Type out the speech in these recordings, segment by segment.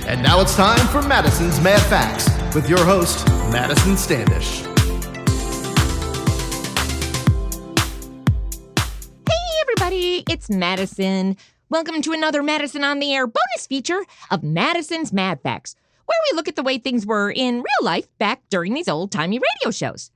And now it's time for Madison's Mad Facts with your host, Madison Standish. Hey everybody, it's Madison. Welcome to another Madison on the Air bonus feature of Madison's Mad Facts, where we look at the way things were in real life back during these old-timey radio shows.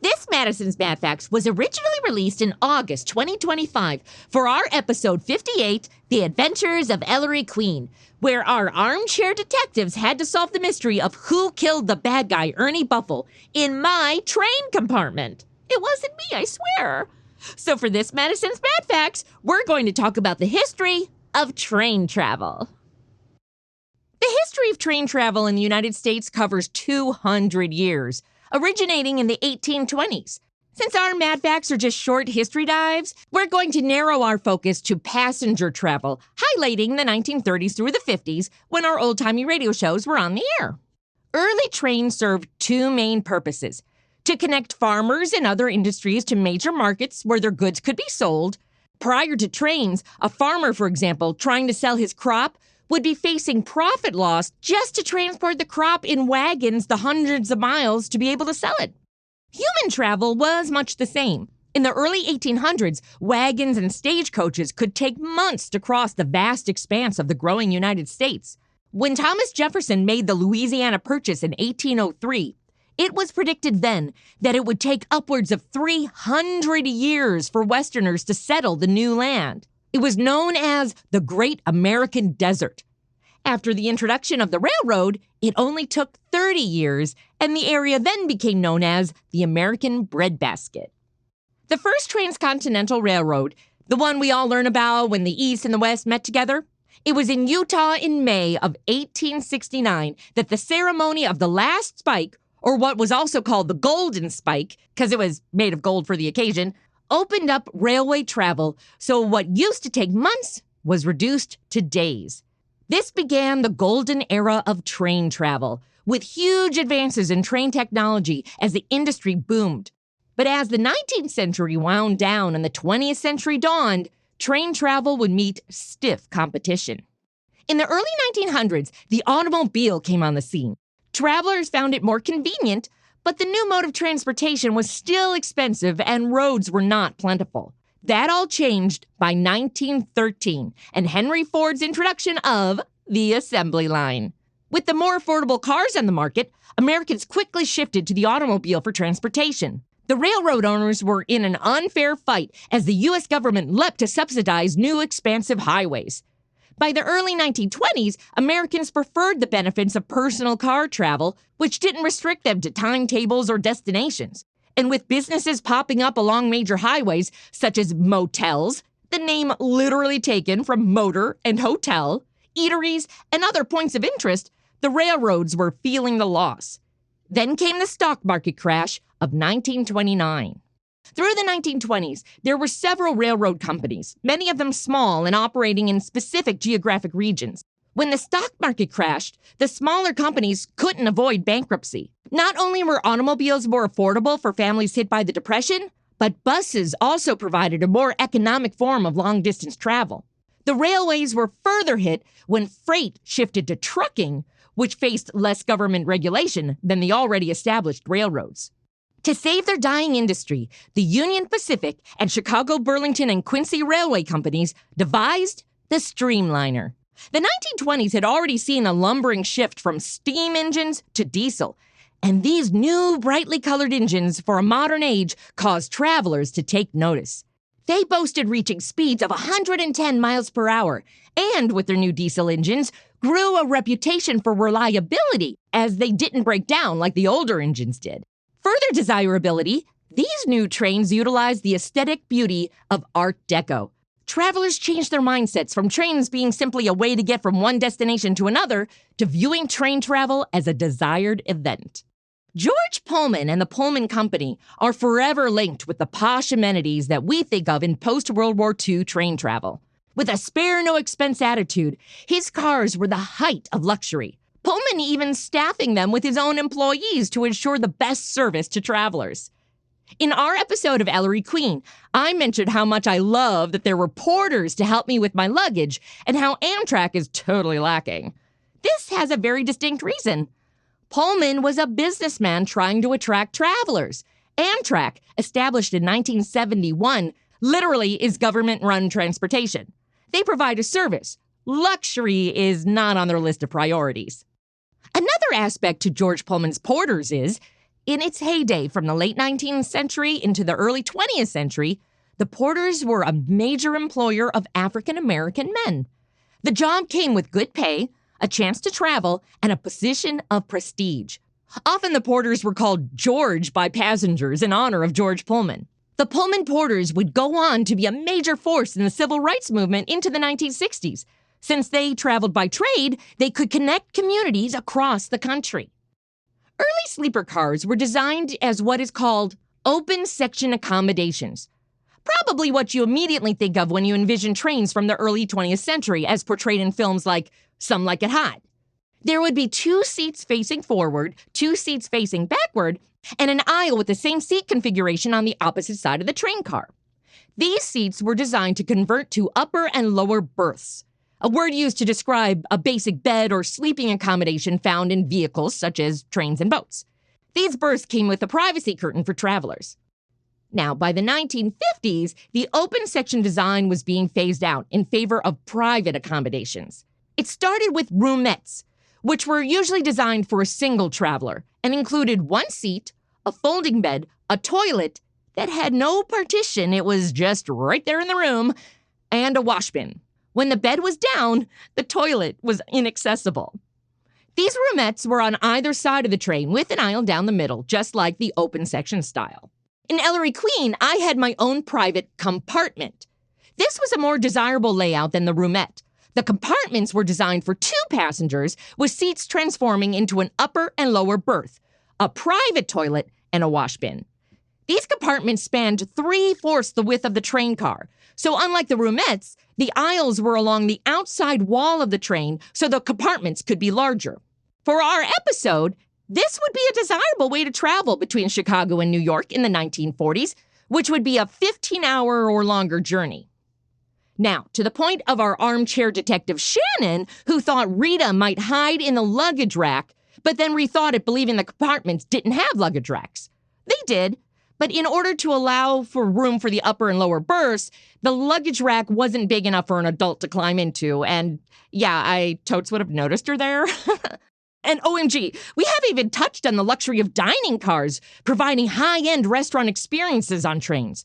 This Madison's Mad Facts was originally released in August 2025 for our episode 58, The Adventures of Ellery Queen, where our armchair detectives had to solve the mystery of who killed the bad guy, Ernie Buffle, in my train compartment. It wasn't me, I swear. So for this Madison's Mad Facts, we're going to talk about the history of train travel. The history of train travel in the United States covers 200 years, originating in the 1820s. Since our Mad Facts are just short history dives, we're going to narrow our focus to passenger travel, highlighting the 1930s through the 50s when our old-timey radio shows were on the air. Early trains served two main purposes: to connect farmers and other industries to major markets where their goods could be sold. Prior to trains, a farmer, for example, trying to sell his crop would be facing profit loss just to transport the crop in wagons the hundreds of miles to be able to sell it. Human travel was much the same. In the early 1800s, wagons and stagecoaches could take months to cross the vast expanse of the growing United States. When Thomas Jefferson made the Louisiana Purchase in 1803, it was predicted then that it would take upwards of 300 years for Westerners to settle the new land. It was known as the Great American Desert. After the introduction of the railroad, it only took 30 years, and the area then became known as the American Breadbasket. The first Transcontinental Railroad, the one we all learn about when the East and the West met together, it was in Utah in May of 1869 that the ceremony of the last spike, or what was also called the Golden Spike, because it was made of gold for the occasion, opened up railway travel, so what used to take months was reduced to days. This began the golden era of train travel, with huge advances in train technology as the industry boomed. But as the 19th century wound down and the 20th century dawned, train travel would meet stiff competition. In the early 1900s, the automobile came on the scene. Travelers found it more convenient, but the new mode of transportation was still expensive and roads were not plentiful. That all changed by 1913 and Henry Ford's introduction of the assembly line. With the more affordable cars on the market, Americans quickly shifted to the automobile for transportation. The railroad owners were in an unfair fight as the U.S. government leapt to subsidize new expansive highways. By the early 1920s, Americans preferred the benefits of personal car travel, which didn't restrict them to timetables or destinations. And with businesses popping up along major highways, such as motels, the name literally taken from motor and hotel, eateries, and other points of interest, the railroads were feeling the loss. Then came the stock market crash of 1929. Through the 1920s, there were several railroad companies, many of them small and operating in specific geographic regions. When the stock market crashed, the smaller companies couldn't avoid bankruptcy. Not only were automobiles more affordable for families hit by the Depression, but buses also provided a more economic form of long-distance travel. The railways were further hit when freight shifted to trucking, which faced less government regulation than the already established railroads. To save their dying industry, the Union Pacific and Chicago, Burlington, and Quincy railway companies devised the streamliner. The 1920s had already seen a lumbering shift from steam engines to diesel, and these new brightly colored engines for a modern age caused travelers to take notice. They boasted reaching speeds of 110 miles per hour, and with their new diesel engines, grew a reputation for reliability as they didn't break down like the older engines did. Further desirability, these new trains utilized the aesthetic beauty of Art Deco. Travelers changed their mindsets from trains being simply a way to get from one destination to another to viewing train travel as a desired event. George Pullman and the Pullman Company are forever linked with the posh amenities that we think of in post-World War II train travel. With a spare-no-expense attitude, his cars were the height of luxury. Pullman even staffing them with his own employees to ensure the best service to travelers. In our episode of Ellery Queen, I mentioned how much I love that there were porters to help me with my luggage and how Amtrak is totally lacking. This has a very distinct reason. Pullman was a businessman trying to attract travelers. Amtrak, established in 1971, literally is government-run transportation. They provide a service. Luxury is not on their list of priorities. Another aspect to George Pullman's Porters is, in its heyday from the late 19th century into the early 20th century, the Porters were a major employer of African American men. The job came with good pay, a chance to travel, and a position of prestige. Often the Porters were called George by passengers in honor of George Pullman. The Pullman Porters would go on to be a major force in the civil rights movement into the 1960s. Since they traveled by trade, they could connect communities across the country. Early sleeper cars were designed as what is called open section accommodations. Probably what you immediately think of when you envision trains from the early 20th century as portrayed in films like Some Like It Hot. There would be 2 seats facing forward, 2 seats facing backward, and an aisle with the same seat configuration on the opposite side of the train car. These seats were designed to convert to upper and lower berths, a word used to describe a basic bed or sleeping accommodation found in vehicles such as trains and boats. These berths came with a privacy curtain for travelers. Now, by the 1950s, the open section design was being phased out in favor of private accommodations. It started with roomettes, which were usually designed for a single traveler and included 1 seat, a folding bed, a toilet that had no partition, it was just right there in the room, and a wash bin. When the bed was down, the toilet was inaccessible. These roomettes were on either side of the train with an aisle down the middle, just like the open section style. In Ellery Queen, I had my own private compartment. This was a more desirable layout than the roomette. The compartments were designed for 2 passengers, with seats transforming into an upper and lower berth, a private toilet, and a wash bin. These compartments spanned 3/4 the width of the train car, so unlike the roomettes, the aisles were along the outside wall of the train so the compartments could be larger. For our episode, this would be a desirable way to travel between Chicago and New York in the 1940s, which would be a 15-hour or longer journey. Now, to the point of our armchair detective Shannon, who thought Rita might hide in the luggage rack, but then rethought it believing the compartments didn't have luggage racks. They did, but in order to allow for room for the upper and lower berths, the luggage rack wasn't big enough for an adult to climb into, and yeah, I totes would have noticed her there. And OMG, we haven't even touched on the luxury of dining cars, providing high-end restaurant experiences on trains.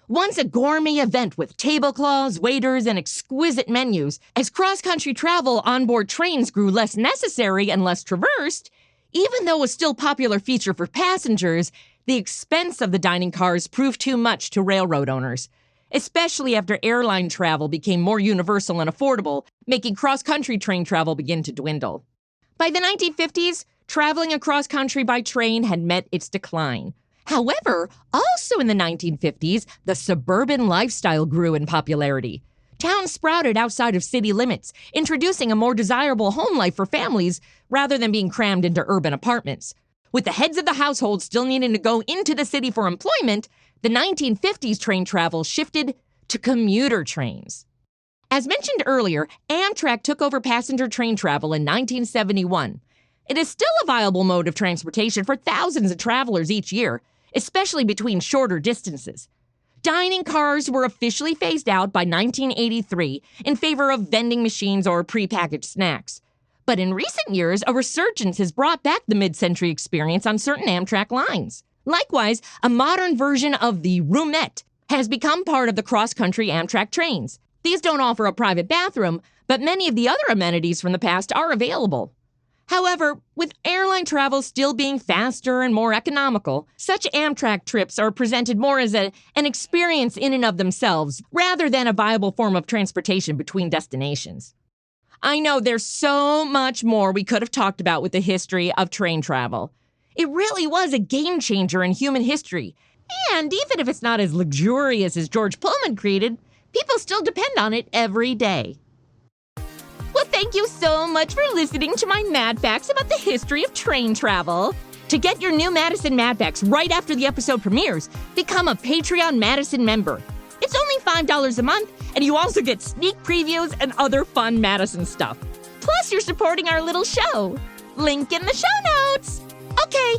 Once a gourmet event with tablecloths, waiters, and exquisite menus, as cross-country travel onboard trains grew less necessary and less traversed, even though a still popular feature for passengers, the expense of the dining cars proved too much to railroad owners, especially after airline travel became more universal and affordable, making cross-country train travel begin to dwindle. By the 1950s, traveling across country by train had met its decline. However, also in the 1950s, the suburban lifestyle grew in popularity. Towns sprouted outside of city limits, introducing a more desirable home life for families rather than being crammed into urban apartments. With the heads of the household still needing to go into the city for employment, the 1950s train travel shifted to commuter trains. As mentioned earlier, Amtrak took over passenger train travel in 1971. It is still a viable mode of transportation for thousands of travelers each year, especially between shorter distances. Dining cars were officially phased out by 1983 in favor of vending machines or prepackaged snacks. But in recent years, a resurgence has brought back the mid-century experience on certain Amtrak lines. Likewise, a modern version of the roomette has become part of the cross-country Amtrak trains. These don't offer a private bathroom, but many of the other amenities from the past are available. However, with airline travel still being faster and more economical, such Amtrak trips are presented more as an experience in and of themselves, rather than a viable form of transportation between destinations. I know there's so much more we could have talked about with the history of train travel. It really was a game changer in human history, and even if it's not as luxurious as George Pullman created, people still depend on it every day. Well, thank you so much for listening to my Mad Facts about the history of train travel. To get your new Madison Mad Facts right after the episode premieres, become a Patreon Madison member. It's only $5 a month, and you also get sneak previews and other fun Madison stuff. Plus, you're supporting our little show. Link in the show notes. Okay,